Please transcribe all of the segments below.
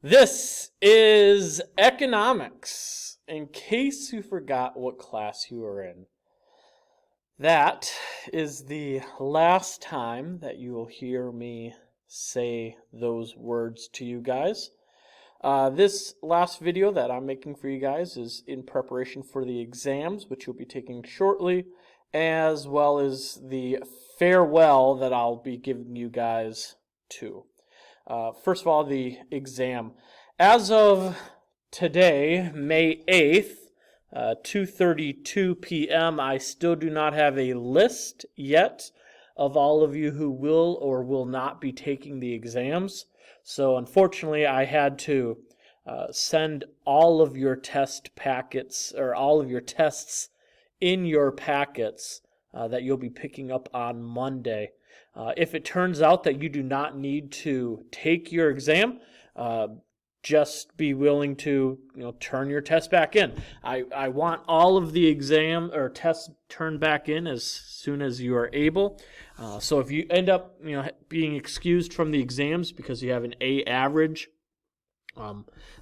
This is economics, in case you forgot what class you were in. That is the last time that you will hear me say those words to you guys. This last video that I'm making for you guys is in preparation for the exams, which you'll be taking shortly, as well as the farewell that I'll be giving you guys too. First of all, the exam. As of today, May 8th, 2:32 p.m., I still do not have a list yet of all of you who will or will not be taking the exams. So unfortunately, I had to send all of your test packets, or all of your tests in your packets that you'll be picking up on Monday. If it turns out that you do not need to take your exam, just be willing to turn your test back in. I want all of the exam or tests turned back in as soon as you are able. So if you end up being excused from the exams because you have an A average,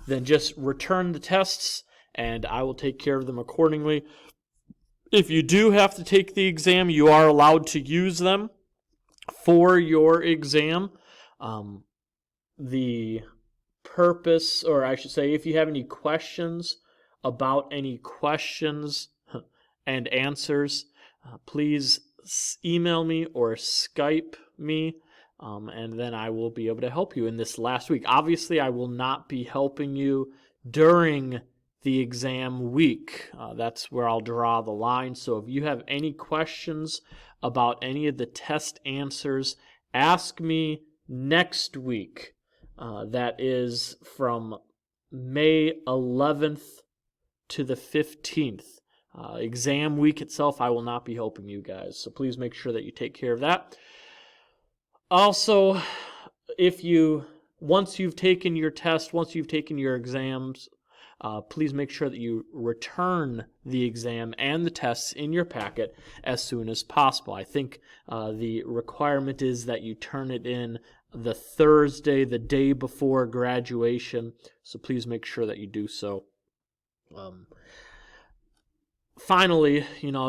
then just return the tests and I will take care of them accordingly. If you do have to take the exam, you are allowed to use them for your exam. The purpose, or I should say, if you have any questions about any questions and answers, please email me or Skype me, and then I will be able to help you in this last week. Obviously, I will not be helping you during the exam week. That's where I'll draw the line. So if you have any questions about any of the test answers, ask me next week. That is from May 11th to the 15th. Exam week itself, I will not be helping you guys. So please make sure that you take care of that. Also, once you've taken your test, once you've taken your exams, please make sure that you return the exam and the tests in your packet as soon as possible. I think the requirement is that you turn it in the Thursday, the day before graduation, so please make sure that you do so. Finally,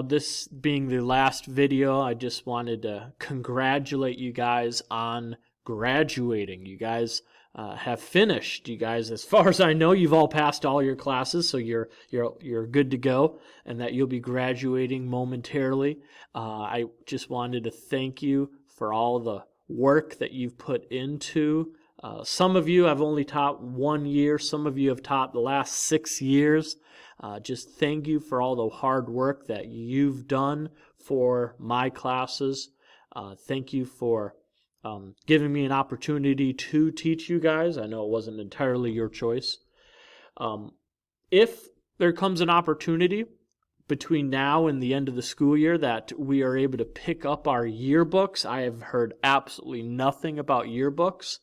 this being the last video, I just wanted to congratulate you guys on graduating. You guys have finished. You guys, as far as I know, you've all passed all your classes, so you're good to go, and that you'll be graduating momentarily. I just wanted to thank you for all the work that you've put into. Some of you have only taught 1 year. Some of you have taught the last 6 years. Just thank you for all the hard work that you've done for my classes. Thank you for giving me an opportunity to teach you guys. I know it wasn't entirely your choice. If there comes an opportunity between now and the end of the school year that we are able to pick up our yearbooks, I have heard absolutely nothing about yearbooks.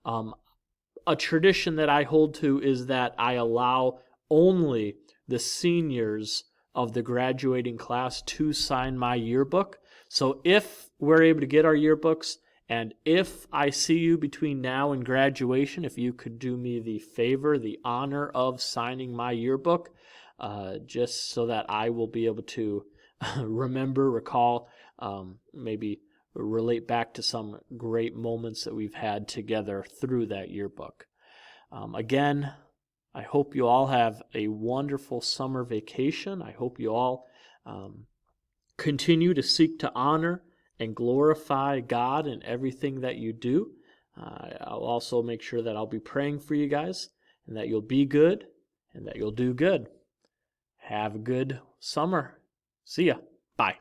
A tradition that I hold to is that I allow only the seniors of the graduating class to sign my yearbook. So if we're able to get our yearbooks, and if I see you between now and graduation, if you could do me the favor, the honor of signing my yearbook, just so that I will be able to recall, maybe relate back to some great moments that we've had together through that yearbook. Again, I hope you all have a wonderful summer vacation. I hope you all continue to seek to honor and glorify God in everything that you do. I'll also make sure that I'll be praying for you guys, and that you'll be good, and that you'll do good. Have a good summer. See ya. Bye.